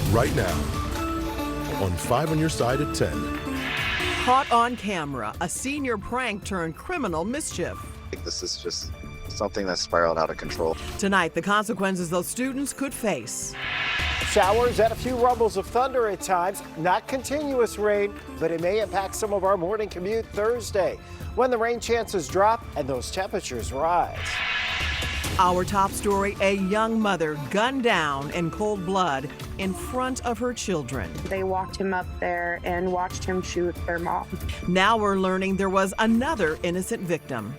right now on 5 on Your Side at 10. Caught on camera, a senior prank turned criminal mischief. This is just something that spiraled out of control. Tonight, the consequences those students could face. Showers and a few rumbles of thunder at times. Not continuous rain, but it may impact some of our morning commute Thursday when the rain chances drop and those temperatures rise. Our top story, a young mother gunned down in cold blood in front of her children. They walked him up there and watched him shoot their mom. Now we're learning there was another innocent victim.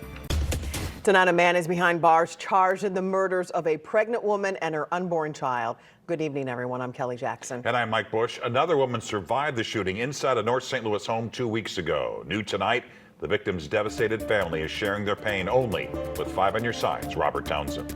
Tonight, a man is behind bars charged in the murders of a pregnant woman and her unborn child. Good evening, everyone. I'm Kelly Jackson. And I'm Mike Bush. Another woman survived the shooting inside a North St. Louis home 2 weeks ago. New tonight, the victim's devastated family is sharing their pain only with 5 on Your Side's Robert Townsend.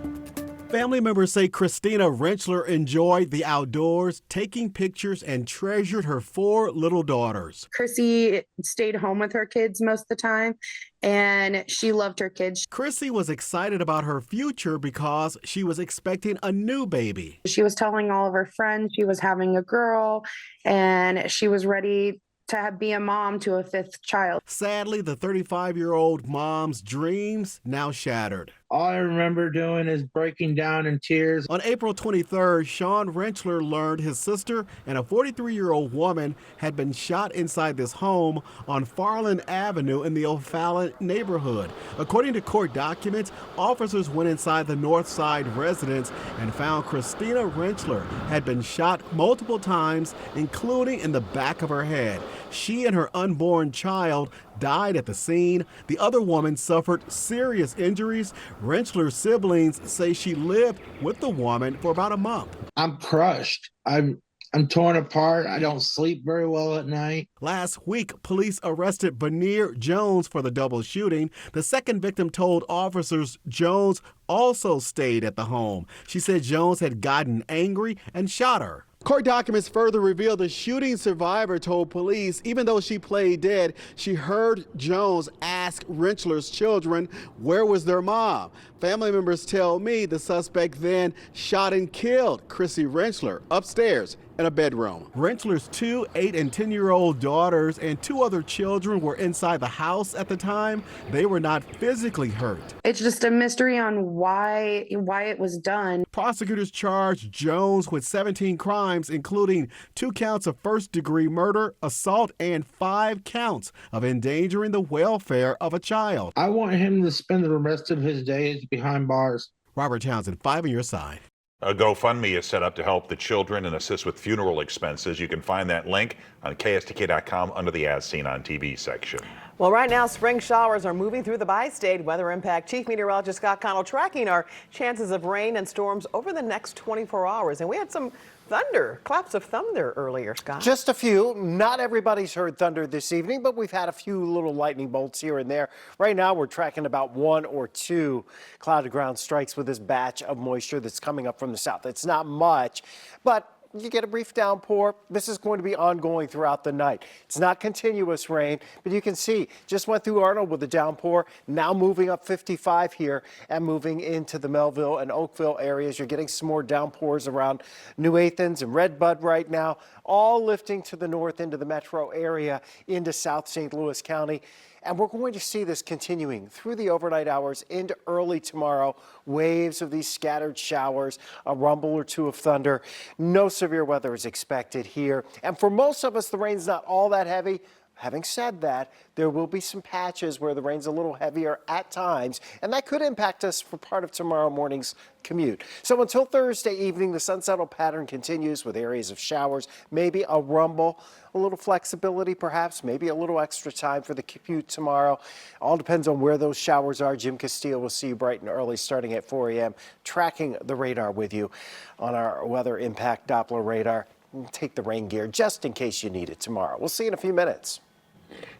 Family members say Christina Rentschler enjoyed the outdoors, taking pictures, and treasured her 4 little daughters. Chrissy stayed home with her kids most of the time, and she loved her kids. Chrissy was excited about her future because she was expecting a new baby. She was telling all of her friends she was having a girl, and she was ready to be a mom to a 5th child. Sadly, the 35-year-old mom's dreams now shattered. All I remember doing is breaking down in tears. On April 23rd, Sean Rentschler learned his sister and a 43-year-old woman had been shot inside this home on Farland Avenue in the O'Fallon neighborhood. According to court documents, officers went inside the North Side residence and found Christina Rentschler had been shot multiple times, including in the back of her head. She and her unborn child died at the scene. The other woman suffered serious injuries. Rentschler's siblings say she lived with the woman for about a month. I'm crushed. I'm torn apart. I don't sleep very well at night. Last week, police arrested Vanir Jones for the double shooting. The second victim told officers Jones also stayed at the home. She said Jones had gotten angry and shot her. Court documents further reveal the shooting survivor told police even though she played dead, she heard Jones ask Rentschler's children where was their mom. Family members tell me the suspect then shot and killed Chrissy Rentschler upstairs in a bedroom. Rentschler's 2 8 and 10-year-old daughters and 2 other children were inside the house at the time. They were not physically hurt. It's just a mystery on why it was done. Prosecutors charged Jones with 17 crimes, including 2 counts of first-degree murder, assault, and 5 counts of endangering the welfare of a child. I want him to spend the rest of his days behind bars. Robert Townsend, 5 on Your Side. A GoFundMe is set up to help the children and assist with funeral expenses. You can find that link on KSDK.com under the As Seen on TV section. Well, right now, spring showers are moving through the bi-state. Weather Impact Chief Meteorologist Scott Connell tracking our chances of rain and storms over the next 24 hours. And we had some thunder, claps of thunder earlier, Scott. Just a few. Not everybody's heard thunder this evening, but we've had a few little lightning bolts here and there. Right now, we're tracking about 1 or 2 cloud to ground strikes with this batch of moisture that's coming up from the south. It's not much, but you get a brief downpour. This is going to be ongoing throughout the night. It's not continuous rain, but you can see just went through Arnold with a downpour, now moving up 55 here and moving into the Melville and Oakville areas. You're getting some more downpours around New Athens and Redbud right now, all lifting to the north into the metro area into South St. Louis County. And we're going to see this continuing through the overnight hours into early tomorrow. Waves of these scattered showers, a rumble or 2 of thunder. No severe weather is expected here. And for most of us, the rain's not all that heavy. Having said that, there will be some patches where the rain's a little heavier at times, and that could impact us for part of tomorrow morning's commute. So until Thursday evening, the sun-settle pattern continues with areas of showers, maybe a rumble, a little flexibility perhaps, maybe a little extra time for the commute tomorrow. All depends on where those showers are. Jim Castile will see you bright and early starting at 4 a.m., tracking the radar with you on our Weather Impact Doppler radar. Take the rain gear just in case you need it tomorrow. We'll see you in a few minutes.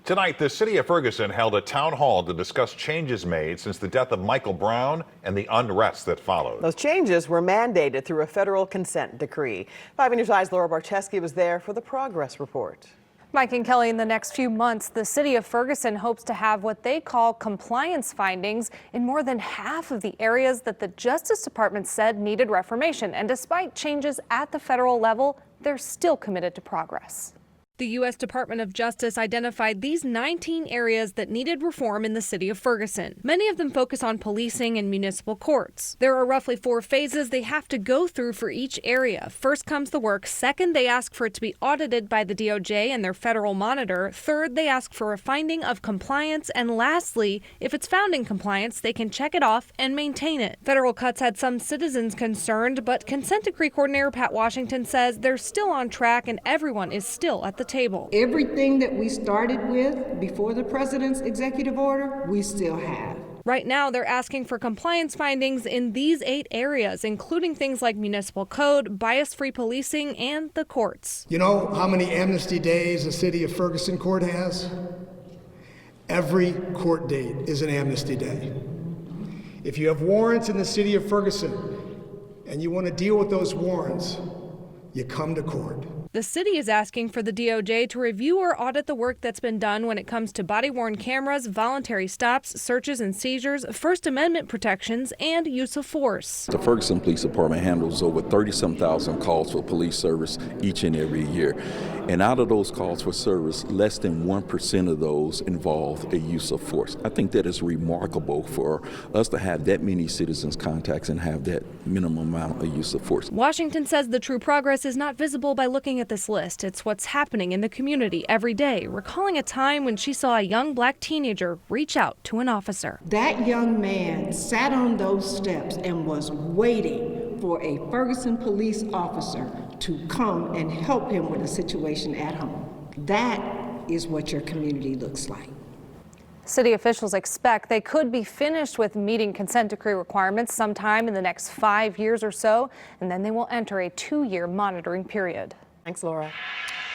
Tonight, the city of Ferguson held a town hall to discuss changes made since the death of Michael Brown and the unrest that followed. Those changes were mandated through a federal consent decree. 5 on Your Side's Laura Barcheski was there for the progress report. Mike and Kelly, in the next few months, the city of Ferguson hopes to have what they call compliance findings in more than half of the areas that the Justice Department said needed reformation. And despite changes at the federal level, they're still committed to progress. The U.S. Department of Justice identified these 19 areas that needed reform in the city of Ferguson. Many of them focus on policing and municipal courts. There are roughly 4 phases they have to go through for each area. First comes the work. Second, they ask for it to be audited by the DOJ and their federal monitor. Third, they ask for a finding of compliance. And lastly, if it's found in compliance, they can check it off and maintain it. Federal cuts had some citizens concerned, but consent decree coordinator Pat Washington says they're still on track and everyone is still at the table. Everything that we started with before the president's executive order, we still have. Right now, they're asking for compliance findings in these 8 areas, including things like municipal code, bias-free policing, and the courts. You know how many amnesty days the city of Ferguson court has? Every court date is an amnesty day. If you have warrants in the city of Ferguson and you want to deal with those warrants, you come to court. The city is asking for the DOJ to review or audit the work that's been done when it comes to body-worn cameras, voluntary stops, searches and seizures, First Amendment protections, and use of force. The Ferguson Police Department handles over 30-some thousand calls for police service each and every year. And out of those calls for service, less than 1% of those involve a use of force. I think that is remarkable for us to have that many citizens contacts and have that minimum amount of use of force. Washington says the true progress is not visible by looking at this list. It's what's happening in the community every day, recalling a time when she saw a young black teenager reach out to an officer. That young man sat on those steps and was waiting for a Ferguson police officer to come and help him with a situation at home. That is what your community looks like. City officials expect they could be finished with meeting consent decree requirements sometime in the next 5 years or so, and then they will enter a 2-year monitoring period. Thanks, Laura.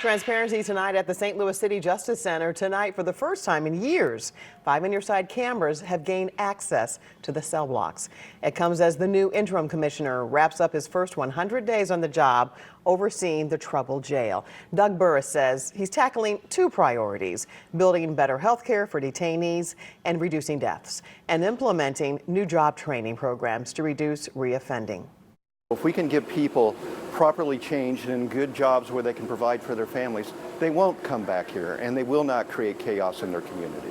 Transparency tonight at the St. Louis City Justice Center. Tonight, for the first time in years, 5 on your side cameras have gained access to the cell blocks. It comes as the new interim commissioner wraps up his first 100 days on the job, overseeing the troubled jail. Doug Burris says he's tackling 2 priorities: building better health care for detainees and reducing deaths, and implementing new job training programs to reduce reoffending. If we can give people properly changed and good jobs where they can provide for their families, they won't come back here and they will not create chaos in their community.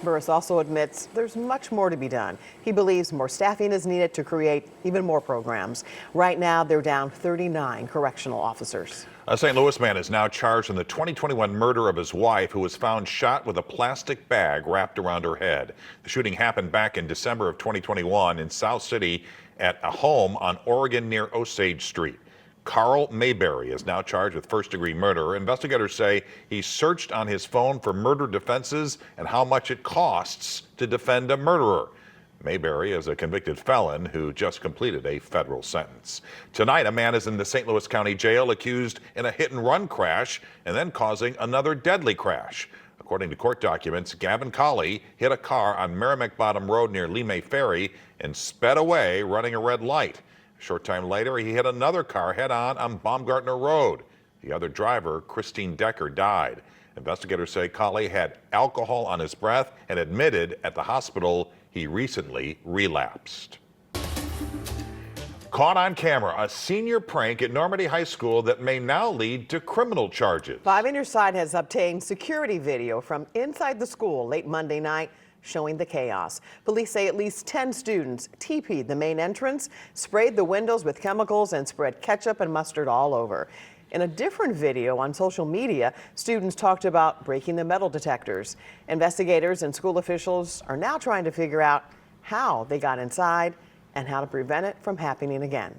Burris also admits there's much more to be done. He believes more staffing is needed to create even more programs. Right now, they're down 39 correctional officers. A St. Louis man is now charged in the 2021 murder of his wife, who was found shot with a plastic bag wrapped around her head. The shooting happened back in December of 2021 in South City at a home on Oregon near Osage Street. Carl Mayberry is now charged with first-degree murder. Investigators say he searched on his phone for murder defenses and how much it costs to defend a murderer. Mayberry is a convicted felon who just completed a federal sentence. Tonight, a man is in the St. Louis County Jail accused in a hit-and-run crash and then causing another deadly crash. According to court documents, Gavin Colley hit a car on Merrimack Bottom Road near Lemay Ferry and sped away, running a red light. A short time later, he hit another car head-on Baumgartner Road. The other driver, Christine Decker, died. Investigators say Colley had alcohol on his breath and admitted at the hospital he recently relapsed. Caught on camera, a senior prank at Normandy High School that may now lead to criminal charges. 5 on your side has obtained security video from inside the school late Monday night showing the chaos. Police say at least 10 students TP'd the main entrance, sprayed the windows with chemicals, and spread ketchup and mustard all over. In a different video on social media, students talked about breaking the metal detectors. Investigators and school officials are now trying to figure out how they got inside and how to prevent it from happening again.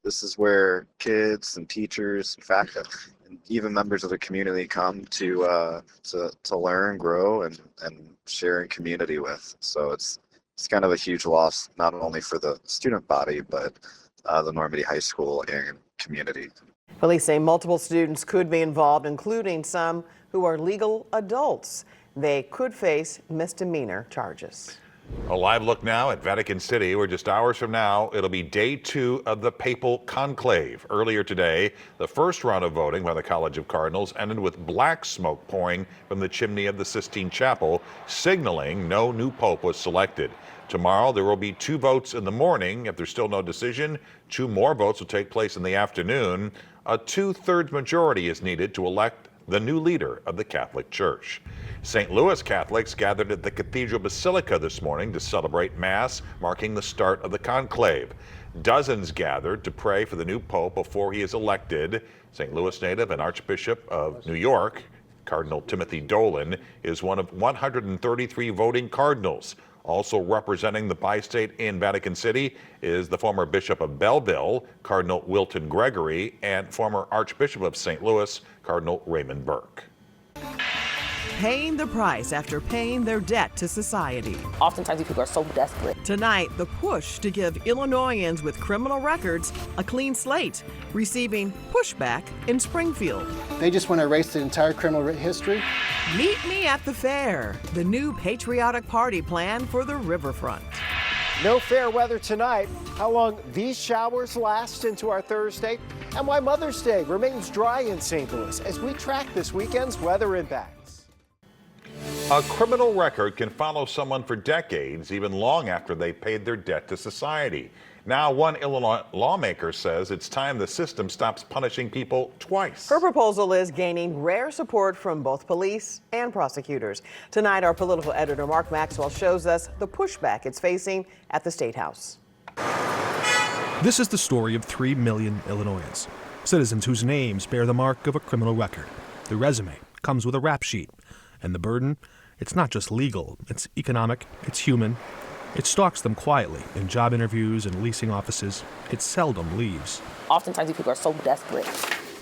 This is where kids and teachers, in fact, and even members of the community come to learn, grow, and share in community with. So it's kind of a huge loss, not only for the student body, but the Normandy High School and community. Police say multiple students could be involved, including some who are legal adults. They could face misdemeanor charges. A live look now at Vatican City, where just hours from now, it'll be day 2 of the papal conclave. Earlier today, the first round of voting by the College of Cardinals ended with black smoke pouring from the chimney of the Sistine Chapel, signaling no new pope was selected. Tomorrow, there will be 2 votes in the morning. If there's still no decision, 2 more votes will take place in the afternoon. A 2/3 majority is needed to elect the new leader of the Catholic Church. St. Louis Catholics gathered at the Cathedral Basilica this morning to celebrate Mass, marking the start of the conclave. Dozens gathered to pray for the new pope before he is elected. St. Louis native and Archbishop of New York, Cardinal Timothy Dolan, is one of 133 voting cardinals. Also representing the bi-state in Vatican City is the former Bishop of Belleville, Cardinal Wilton Gregory, and former Archbishop of St. Louis, Cardinal Raymond Burke. Paying the price after paying their debt to society. Oftentimes people are so desperate. Tonight, the push to give Illinoisans with criminal records a clean slate, receiving pushback in Springfield. They just want to erase the entire criminal history. Meet me at the fair, the new patriotic party plan for the riverfront. No fair weather tonight. How long these showers last into our Thursday, and why Mother's Day remains dry in St. Louis as we track this weekend's weather impacts. A criminal record can follow someone for decades, even long after they paid their debt to society. Now, one Illinois lawmaker says it's time the system stops punishing people twice. Her proposal is gaining rare support from both police and prosecutors. Tonight, our political editor Mark Maxwell shows us the pushback it's facing at the State House. This is the story of 3 million Illinoisans, citizens whose names bear the mark of a criminal record. The resume comes with a rap sheet, and the burden, it's not just legal, it's economic, it's human. It stalks them quietly in job interviews and leasing offices. It seldom leaves. Oftentimes people are so desperate.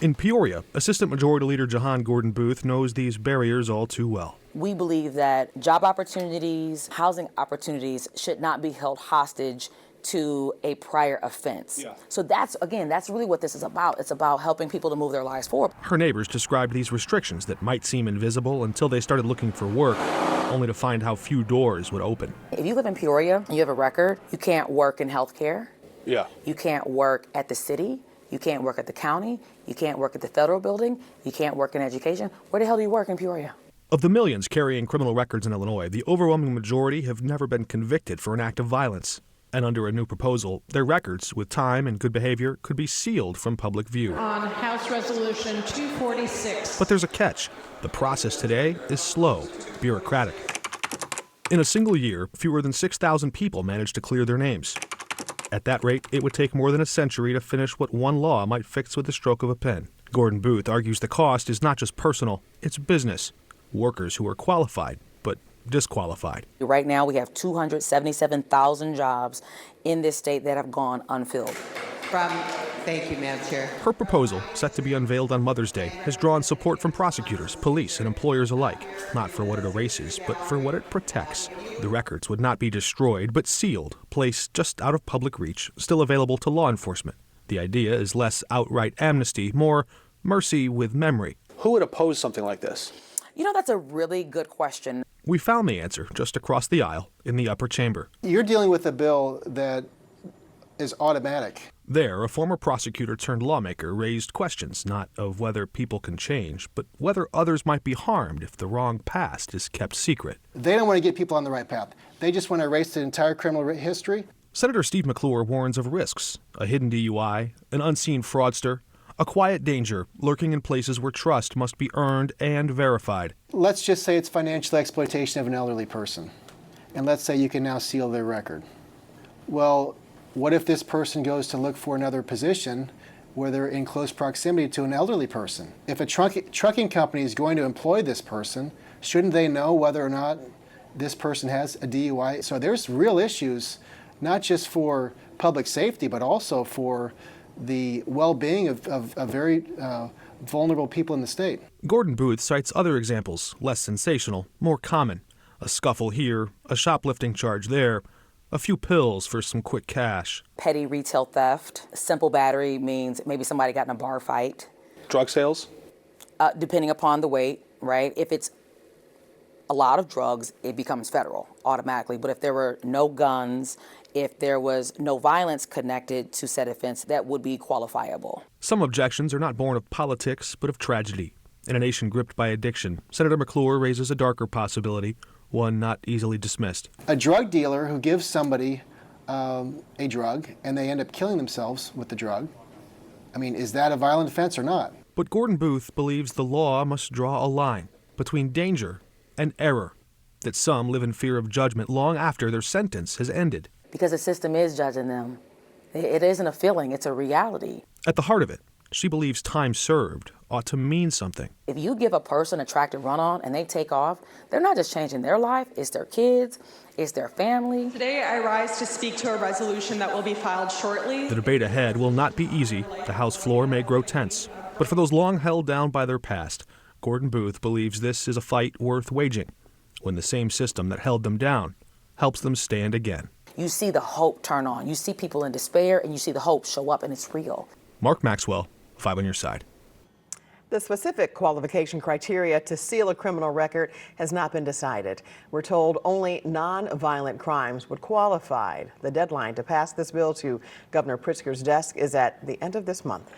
In Peoria, Assistant Majority Leader Jahan Gordon Booth knows these barriers all too well. We believe that job opportunities, housing opportunities should not be held hostage to a prior offense. So that's really what this is about. It's about helping people to move their lives forward. Her neighbors described these restrictions that might seem invisible until they started looking for work, only to find how few doors would open. If you live in Peoria and you have a record, you can't work in healthcare. Yeah. You can't work at the city. You can't work at the county. You can't work at the federal building. You can't work in education. Where the hell do you work in Peoria? Of the millions carrying criminal records in Illinois, the overwhelming majority have never been convicted for an act of violence. And under a new proposal, their records, with time and good behavior, could be sealed from public view. On House Resolution 246. But there's a catch. The process today is slow, bureaucratic. In a single year, fewer than 6,000 people managed to clear their names. At that rate, it would take more than a century to finish what one law might fix with the stroke of a pen. Gordon Booth argues the cost is not just personal, it's business. Workers who are qualified, but disqualified. Right now, we have 277,000 jobs in this state that have gone unfilled. Thank you, Madam Chair. Her proposal, set to be unveiled on Mother's Day, has drawn support from prosecutors, police, and employers alike, not for what it erases, but for what it protects. The records would not be destroyed, but sealed, placed just out of public reach, still available to law enforcement. The idea is less outright amnesty, more mercy with memory. Who would oppose something like this? You know, that's a really good question. We found the answer just across the aisle in the upper chamber. You're dealing with a bill that is automatic. There, a former prosecutor turned lawmaker raised questions not of whether people can change, but whether others might be harmed if the wrong past is kept secret. They don't want to get people on the right path. They just want to erase the entire criminal history. Senator Steve McClure warns of risks: a hidden DUI, an unseen fraudster, a quiet danger lurking in places where trust must be earned and verified. Let's just say it's financial exploitation of an elderly person. And let's say you can now seal their record. Well, what if this person goes to look for another position where they're in close proximity to an elderly person? If a trucking company is going to employ this person, shouldn't they know whether or not this person has a DUI? So there's real issues, not just for public safety, but also for the well-being of very vulnerable people in the state. Gordon Booth cites other examples, less sensational, more common. A scuffle here, a shoplifting charge there, a few pills for some quick cash. Petty retail theft. Simple battery means maybe somebody got in a bar fight. Drug sales? Depending upon the weight, right? If it's a lot of drugs, it becomes federal automatically. But if there were no guns, if there was no violence connected to said offense, that would be qualifiable. Some objections are not born of politics, but of tragedy. In a nation gripped by addiction, Senator McClure raises a darker possibility, one not easily dismissed. A drug dealer who gives somebody a drug and they end up killing themselves with the drug, I mean, is that a violent offense or not? But Gordon Booth believes the law must draw a line between danger and error, that some live in fear of judgment long after their sentence has ended. Because the system is judging them. It isn't a feeling, it's a reality. At the heart of it, she believes time served ought to mean something. If you give a person a track to run on and they take off, they're not just changing their life, it's their kids, it's their family. Today I rise to speak to a resolution that will be filed shortly. The debate ahead will not be easy. The House floor may grow tense. But for those long held down by their past, Gordon Booth believes this is a fight worth waging, when the same system that held them down helps them stand again. You see the hope turn on. You see people in despair and you see the hope show up and it's real. Mark Maxwell, 5 on your side. The specific qualification criteria to seal a criminal record has not been decided. We're told only non-violent crimes would qualify. The deadline to pass this bill to Governor Pritzker's desk is at the end of this month.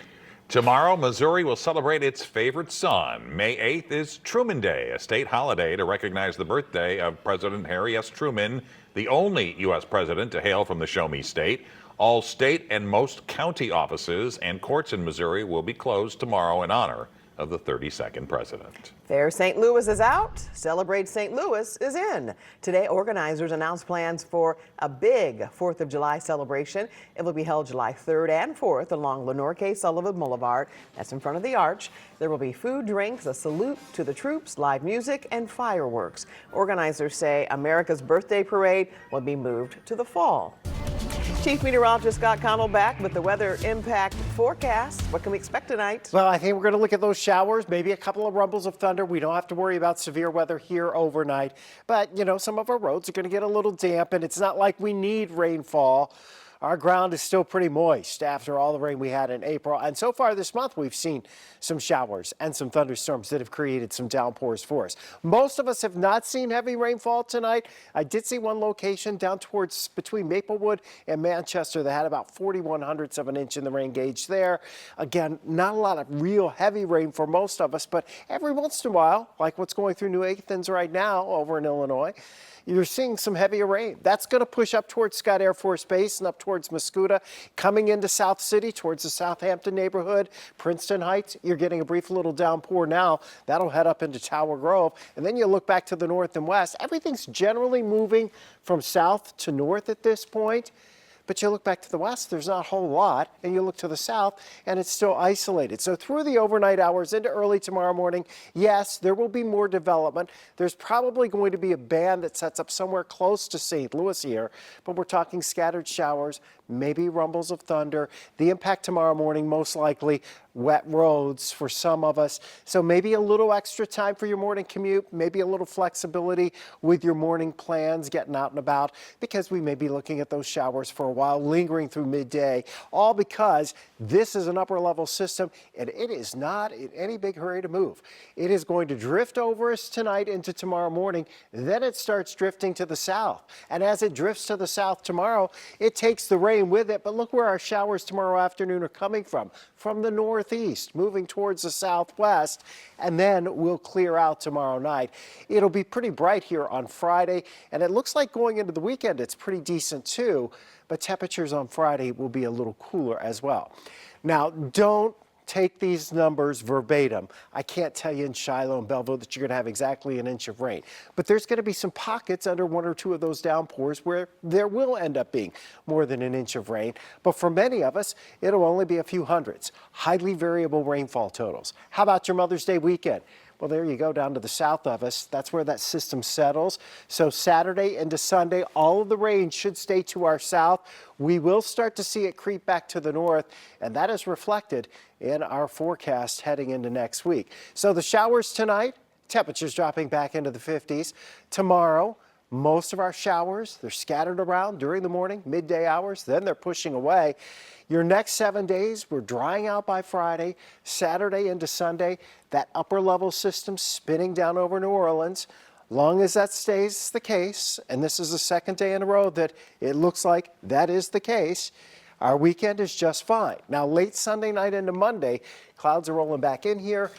Tomorrow, Missouri will celebrate its favorite son. May 8th is Truman Day, a state holiday to recognize the birthday of President Harry S. Truman, the only U.S. president to hail from the Show Me state. All state and most county offices and courts in Missouri will be closed tomorrow in honor of the 32nd president. Fair St. Louis is out. Celebrate St. Louis is in. Today, organizers announced plans for a big 4th of July celebration. It will be held July 3rd and 4th along Lenore K. Sullivan Boulevard. That's in front of the Arch. There will be food, drinks, a salute to the troops, live music, and fireworks. Organizers say America's birthday parade will be moved to the fall. Chief Meteorologist Scott Connell back with the weather impact forecast. What can we expect tonight? Well, I think we're going to look at those showers, maybe a couple of rumbles of thunder. We don't have to worry about severe weather here overnight. But, you know, some of our roads are going to get a little damp, and it's not like we need rainfall. Our ground is still pretty moist after all the rain we had in April. And so far this month, we've seen some showers and some thunderstorms that have created some downpours for us. Most of us have not seen heavy rainfall tonight. I did see one location down towards between Maplewood and Manchester that had about 41/100ths of an inch in the rain gauge there. Again, not a lot of real heavy rain for most of us, but every once in a while, like what's going through New Athens right now over in Illinois, you're seeing some heavier rain. That's going to push up towards Scott Air Force Base and up towards Mascoutah, coming into South City towards the Southampton neighborhood, Princeton Heights. You're getting a brief little downpour now. That'll head up into Tower Grove. And then you look back to the north and west. Everything's generally moving from south to north at this point. But you look back to the west, there's not a whole lot, and you look to the south, and it's still isolated. So through the overnight hours into early tomorrow morning, yes, there will be more development. There's probably going to be a band that sets up somewhere close to St. Louis here, but we're talking scattered showers, maybe rumbles of thunder. The impact tomorrow morning, most likely wet roads for some of us. So maybe a little extra time for your morning commute, maybe a little flexibility with your morning plans, getting out and about, because we may be looking at those showers for a while, lingering through midday, all because this is an upper level system and it is not in any big hurry to move. It is going to drift over us tonight into tomorrow morning. Then it starts drifting to the south. And as it drifts to the south tomorrow, it takes the rain with it. But look where our showers tomorrow afternoon are coming from the northeast, moving towards the southwest, and then we'll clear out tomorrow night. It'll be pretty bright here on Friday, and it looks like going into the weekend it's pretty decent too, but temperatures on Friday will be a little cooler as well. Now, don't take these numbers verbatim. I can't tell you in Shiloh and Belleville that you're going to have exactly an inch of rain, but there's going to be some pockets under one or two of those downpours where there will end up being more than an inch of rain. But for many of us, it'll only be a few hundreds. Highly variable rainfall totals. How about your Mother's Day weekend? Well, there you go, down to the south of us. That's where that system settles. So Saturday into Sunday, all of the rain should stay to our south. We will start to see it creep back to the north, and that is reflected in our forecast heading into next week. So the showers tonight, temperatures dropping back into the 50s. Tomorrow, most of our showers, they're scattered around during the morning, midday hours, then they're pushing away. Your next 7 days, we're drying out by Friday, Saturday into Sunday. That upper level system spinning down over New Orleans. Long as that stays the case, and this is the second day in a row that it looks like that is the case, our weekend is just fine. Now, late Sunday night into Monday, clouds are rolling back in here,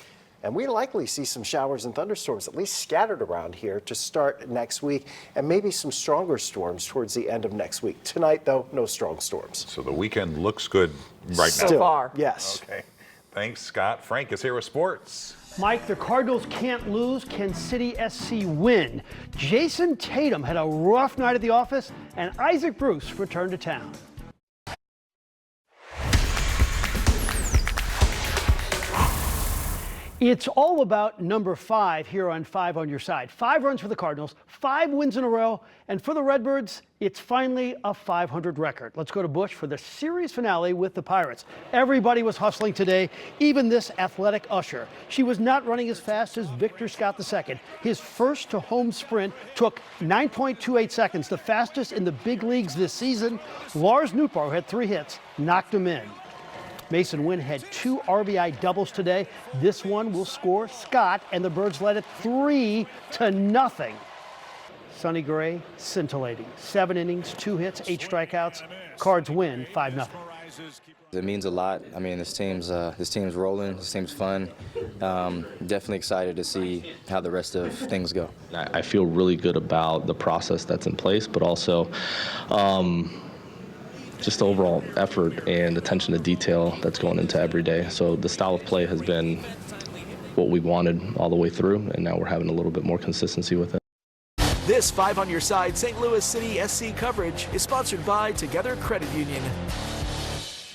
and we likely see some showers and thunderstorms, at least scattered around here, to start next week, and maybe some stronger storms towards the end of next week. Tonight, though, no strong storms. So the weekend looks good right now. So far. Yes. Okay. Thanks, Scott. Frank is here with sports. Mike, the Cardinals can't lose. Can City SC win? Jason Tatum had a rough night at the office, and Isaac Bruce returned to town. It's all about number 5 here on 5 on Your Side. 5 runs for the Cardinals, 5 wins in a row, and for the Redbirds, it's finally a 500 record. Let's go to Busch for the series finale with the Pirates. Everybody was hustling today, even this athletic usher. She was not running as fast as Victor Scott II. His first to home sprint took 9.28 seconds, the fastest in the big leagues this season. Lars Nootbaar, who had 3 hits, knocked him in. Mason Wynn had 2 RBI doubles today. This one will score Scott, and the Birds led it 3-0. Sonny Gray, scintillating. 7 innings, 2 hits, 8 strikeouts. Cards win 5-0. It means a lot. I mean, this team's rolling. This team's fun. Definitely excited to see how the rest of things go. I feel really good about the process that's in place, but also just the overall effort and attention to detail that's going into every day. So the style of play has been what we wanted all the way through, and now we're having a little bit more consistency with it. This 5 on Your Side St. Louis City SC coverage is sponsored by Together Credit Union.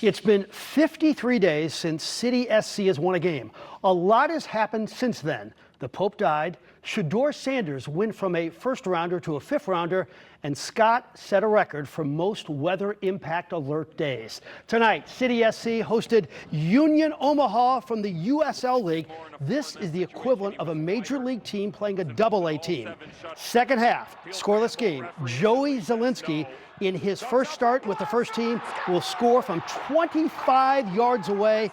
It's been 53 days since City SC has won a game. A lot has happened since then. The Pope died, Shedeur Sanders went from a first-rounder to a fifth-rounder, and Scott set a record for most weather impact alert days. Tonight, City SC hosted Union Omaha from the USL League. This is the equivalent of a major league team playing a double-A team. Second half, scoreless game. Joey Zielinski, in his first start with the first team, will score from 25 yards away.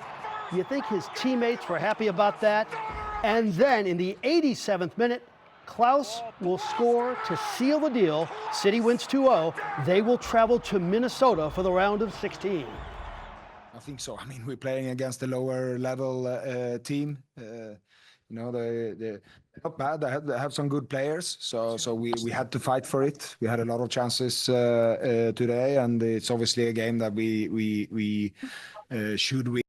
You think his teammates were happy about that? And then in the 87th minute, Klaus will score to seal the deal. City wins 2-0. They will travel to Minnesota for the round of 16. I think so. I mean, we're playing against a lower level team. You know, they're not bad. They have some good players. So we had to fight for it. We had a lot of chances today, and it's obviously a game that we should win.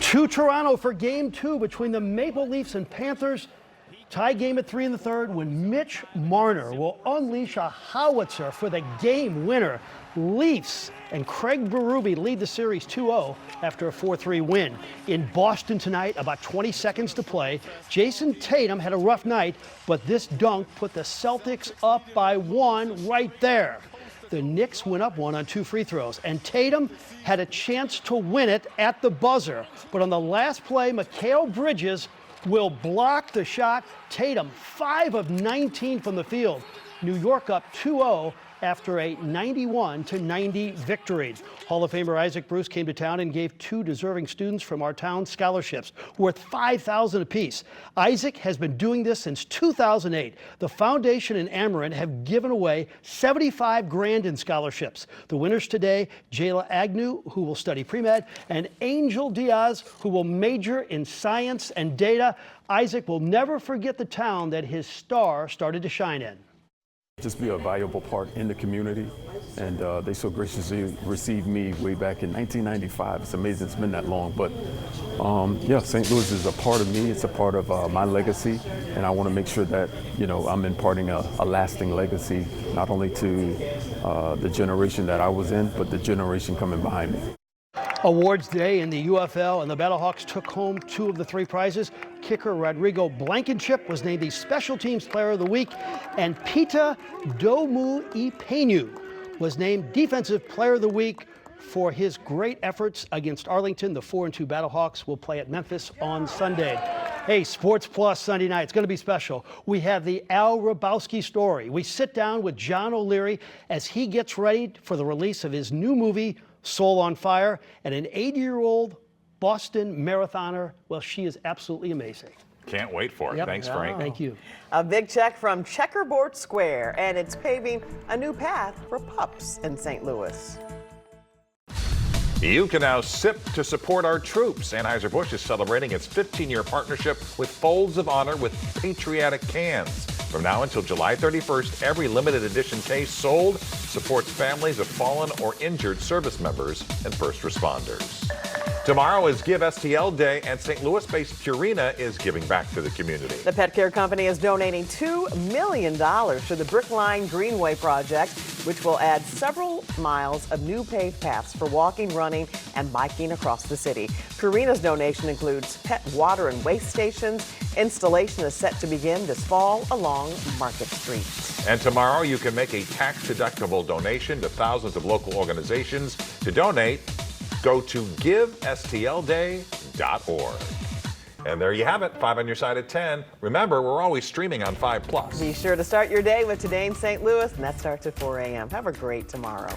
To Toronto for game 2 between the Maple Leafs and Panthers. Tie game at 3 in the third when Mitch Marner will unleash a howitzer for the game winner. Leafs and Craig Berube lead the series 2-0 after a 4-3 win. In Boston tonight, about 20 seconds to play. Jason Tatum had a rough night, but this dunk put the Celtics up by 1 right there. The Knicks went up 1 on 2 free throws, and Tatum had a chance to win it at the buzzer. But on the last play, Mikal Bridges will block the shot. Tatum, 5 of 19 from the field. New York up 2-0 after a 91-90 victory. Hall of Famer Isaac Bruce came to town and gave 2 deserving students from our town scholarships worth $5,000 apiece. Isaac has been doing this since 2008. The foundation and Amarin have given away $75,000 in scholarships. The winners today, Jayla Agnew, who will study pre-med, and Angel Diaz, who will major in science and data. Isaac will never forget the town that his star started to shine in. Just be a valuable part in the community, and they so graciously received me way back in 1995. It's amazing it's been that long, but yeah, St. Louis is a part of me. It's a part of my legacy, and I want to make sure that, you know, I'm imparting a lasting legacy, not only to the generation that I was in, but the generation coming behind me. Awards day in the UFL, and the Battlehawks took home 2 of the 3 prizes. Kicker Rodrigo Blankenship was named the Special Teams Player of the Week, and Pita Domu-Ipeinu was named Defensive Player of the Week for his great efforts against Arlington. The 4-2 Battlehawks will play at Memphis on Sunday. Hey, Sports Plus Sunday night, it's going to be special. We have the Al Rabowski story. We sit down with John O'Leary as he gets ready for the release of his new movie, Soul on Fire, and an 80-year-old Boston marathoner. Well, she is absolutely amazing. Can't wait for it. Yep. Thanks, Frank. Thank you. A big check from Checkerboard Square, and it's paving a new path for pups in St. Louis. You can now sip to support our troops. Anheuser-Busch is celebrating its 15-year partnership with Folds of Honor with patriotic cans. From now until July 31st, every limited edition case sold supports families of fallen or injured service members and first responders. Tomorrow is Give STL Day, and St. Louis-based Purina is giving back to the community. The pet care company is donating $2 million to the Brickline Greenway project, which will add several miles of new paved paths for walking, running, and biking across the city. Purina's donation includes pet water and waste stations. Installation is set to begin this fall along Market Street. And tomorrow you can make a tax-deductible donation to thousands of local organizations. To donate, go to givestlday.org. And there you have it, 5 on your side at 10. Remember, we're always streaming on 5+. Be sure to start your day with Today in St. Louis, and that starts at 4 a.m. Have a great tomorrow.